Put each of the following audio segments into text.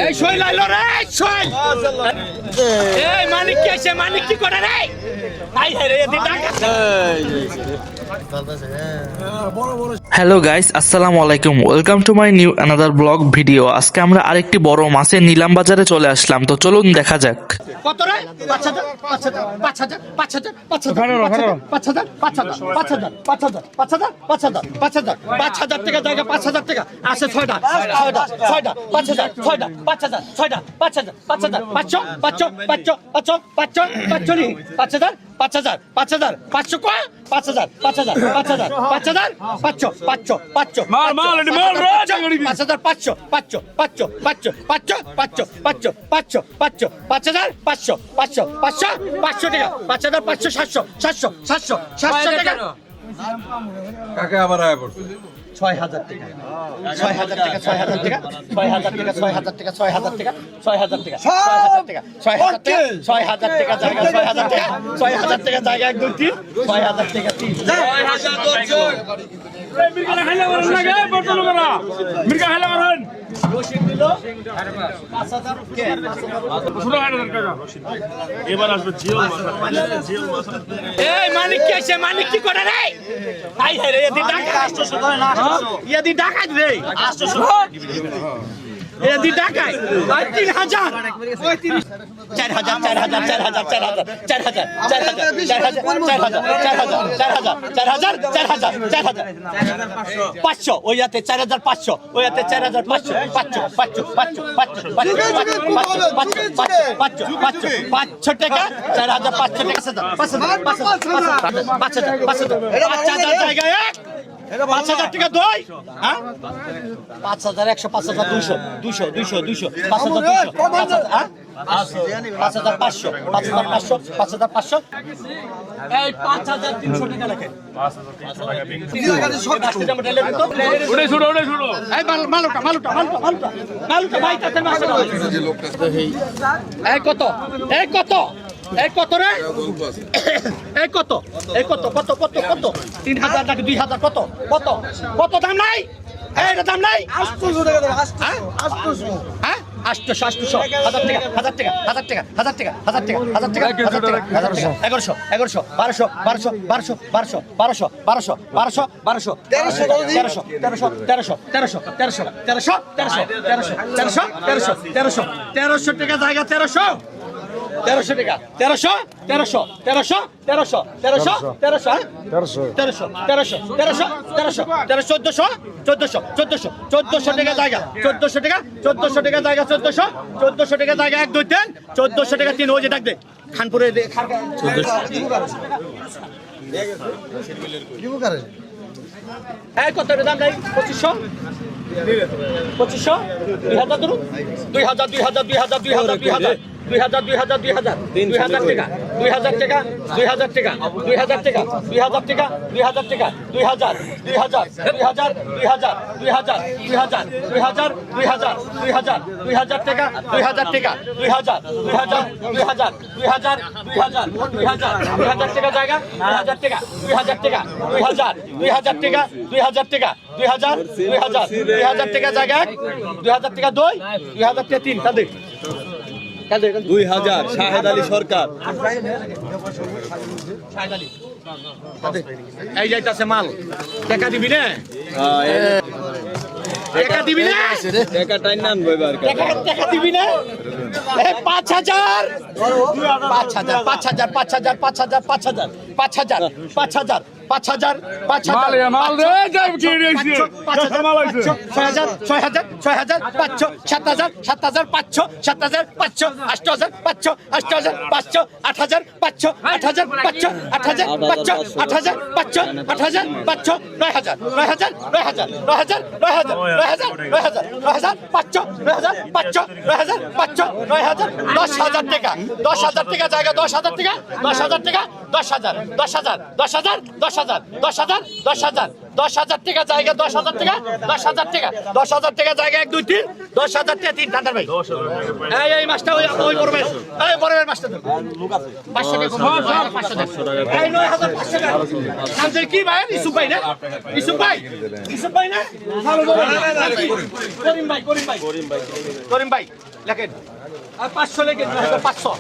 এই শৈল আইলো রে শৈল এই মানিক কি আছে মানিক কি করে রে আই হে রে দি টাকা হ্যালো গাইস, আসসালামু আলাইকুম। Welcome to my new another blog video. আজকে আমরা আরেকটি বড় মাছের নিলাম বাজারে চলে আসলাম, তো চলুন দেখা যাক। কত রে 5000 5000 5000 টাকা জায়গা 5000 টাকা আসে 6টা 5000 6টা 5000 6টা 5000 5000 500 500 কয় 5000 কাকে আবার আয় পড়ছে 6000 টাকা 6000 টাকা 6000 টাকা 6000 টাকা 6000 টাকা 6000 টাকা 6000 টাকা 6000 টাকা 6000 টাকা 6000 টাকা জায়গা 6000 টাকা 6000 টাকা জায়গা 1 2 3 6000 টাকা 3 মির্গা খাইলা মারেন না গে বটল করা মির্গা খাইলা মারেন রশিদ দিল 5000 কে শুনো হাড় দরকার এবার আসবে জিও মাছ এই মানিক কি আছে মানিক কি করে রে আই হে রে এদি টাকা 800 ধরে না 800 এদি টাকা রে 800 এদি টাকা 3000 500 ওই হাতে 4500 ওই হাতে 4500 500 টাকা 4500 টাকা জায়গা 5000 টাকা দই হ্যাঁ 5100 5200 200 5200 হ্যাঁ 5500 এই 5300 টাকা লেখেন 5300 টাকা ওরে শুনো এই মালুটা ভাই তাতে মাসে এই কত রে এই কত 3000 টাকা 2000 কত দাম নাই এইটা দাম নাই 800 টাকা 800 হ্যাঁ 800 1000 টাকা 1100 1300 টাকা জায়গা 1300 টাকা 1300 টাকা জায়গা 1400 টাকা জায়গা 1400 টাকা জায়গা 1 2 3 1400 টাকা 3 ওই যে ডাক দে খানপুরে এই কত দাম নাই 2500 2000 ধরুন 2000 টাকা 2000 টাকা 2000 টাকা 2000 টাকা 2000 টাকা 2000 টাকা 2000 টাকা 2000 টাকা 2000 টাকা 2000 টাকা জায়গা 2000 টাকা 2000 টাকা 2000 টাকা 2000 টাকা জায়গা 2000 টাকা দই 2000 টাকা 3 তাদের 2000 শাহেদ আলী সরকার এই যাইতাছে মাল টাকা দিবি না টাকা দিবি না টাকা টাইন নান বইবার টাকা দিবি না 5000 মাল রে যাই কি রইছে মাল আইছে 6000 500 7000 500 8000 500 9000 500 টাকা জায়গা 10000 টাকা 10000 টাকা 10000 টাকা 10000 10,000 10,000 10,000 10,000 টাকা জায়গা 10,000 টাকা 10,000 টাকা 10,000 টাকা জায়গা 1 2 3 10,000 টাকা 3 ঠান্ডার ভাই এই মাছটা ওই বড় ভাই এই বড় ভাই মাছটা 500 টাকা 500 টাকা এই 9,500 টাকা নাম কি ভাই ইসু ভাই না ইসু ভাই না ভালো করিম ভাই লেখেন আর 500 লেখেন 500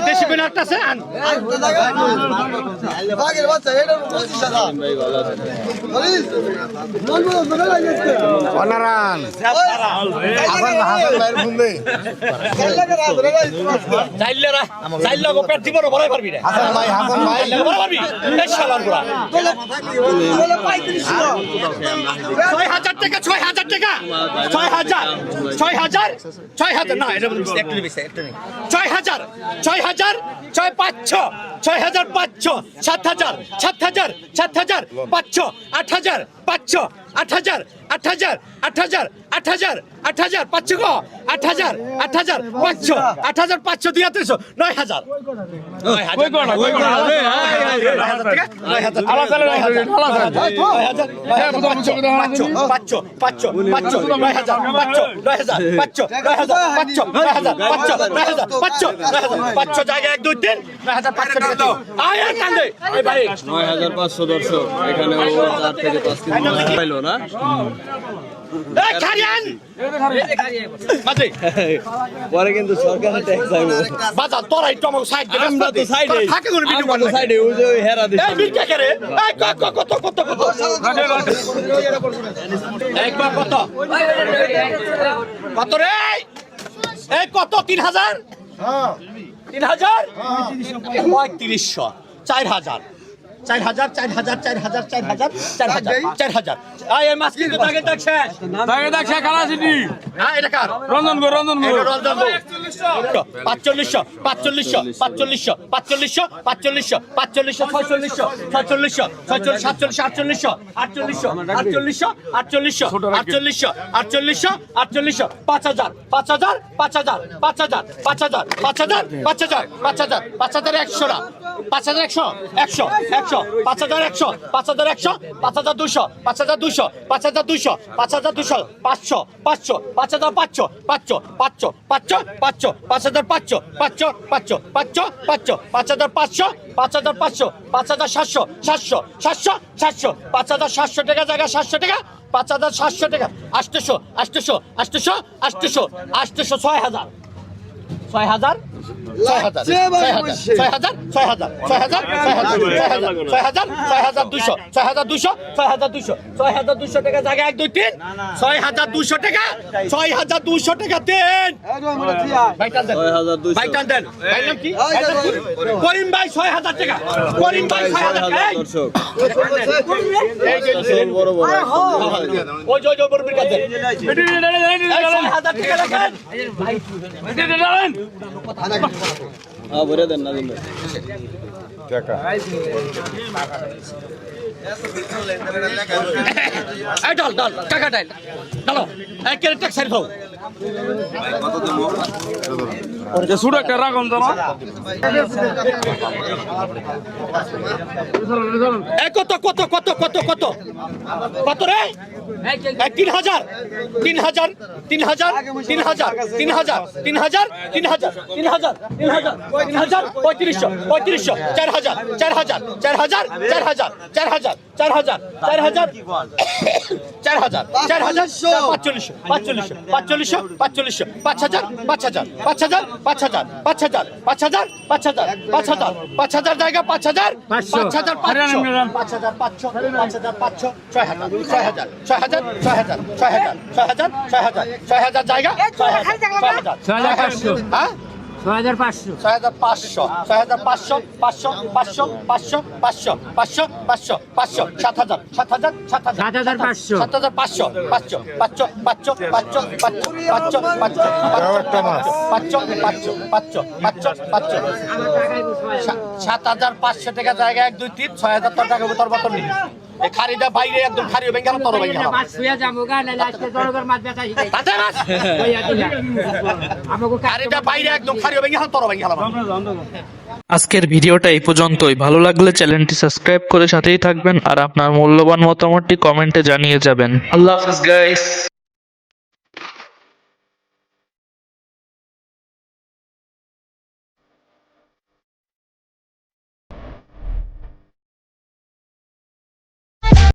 দেশি পেন একটা আছে পেট দিব বড়াই পারবি না বড় পারবি এই শালার গুড়া 6,000 টাকা 6,000 টাকা 6,000 না এটা একটু বেশি একটু নেই 6,000 6,000 500 6,500 7,000 7,000 500 8,000 500 8,000 8,000 8,000 8,000 8,000 500 গো 8,000 8,000 500 8,000 500 দিয়া 300 9,000 জায়গা 1 2 3 9,500 টাকা দাও আয় কান্দে এই ভাই 9,500 দর্শক এখানে 4 থেকে 5 কেজি পাইলো না এই খারিয়ান মাঝে পরে কিন্তু সরকারের ট্যাক্স আইবো বাজার তোরা একটু আমাকে সাইড দে আমরা তো সাইডে থাকে কোন ভিডিও আমরা তো সাইডে ওই যে ওই হেরা দিছে এই বিলটা করে এই কত একবার কত রে এই কত 3,000 3,000 3500 4,000 4,000 এই মাছ কিন্তু তাকে দেখছে খালা সিটি হ্যাঁ এটা কার রঞ্জন গো 4500 4500 4500 4500 4500 46 700 টাকা জায়গা 700 টাকা 5,700 টাকা 800 6,000 6,000 6,200 টাকা জায়গা 1 2 3 6,200 টাকা 6,200 টাকা দেন ভাই টান দেন ভাই নাম কি করিম ভাই 6,000 টাকা করিম ভাই 6,000 টাকা দর্শক এই যে বড় ওই যে বড় বিল দেন 6,000 টাকা রাখেন ভরে দেন না দিন এই ডাল টাকা ডালো এক কেজি ট্যাক্স সারি দাও সুর একটা রাখুন তো না এই কত রে 3,000 3,000 3,000 3,000 3,000 3,000 3,000 3,000 3,000 3500 4,000 4,000 4,000 4,000 4,000 4,000 4,000 4,000 4500 5,000 জায়গা 5,000 6,000 জায়গা 6,500 হ্যাঁ 6,500 7,500 টাকা জায়গা 1 2 3 6,000 টাকা তোর বতন এই খারিটা বাইরে একদম খারি ভেঙে গেলাম তোর ভেঙে গেলাম তাতে মাছ খারিটা বাইরে একদম খারি ভেঙে গেলাম তোর ভেঙে গেলাম আজকের ভিডিওটা এই পর্যন্তই। ভালো লাগলে চ্যানেলটি সাবস্ক্রাইব করে সাথেই থাকবেন আর আপনার মূল্যবান মতামতটি কমেন্টে জানিয়ে যাবেন। আল্লাহ হাফেজ গাইস।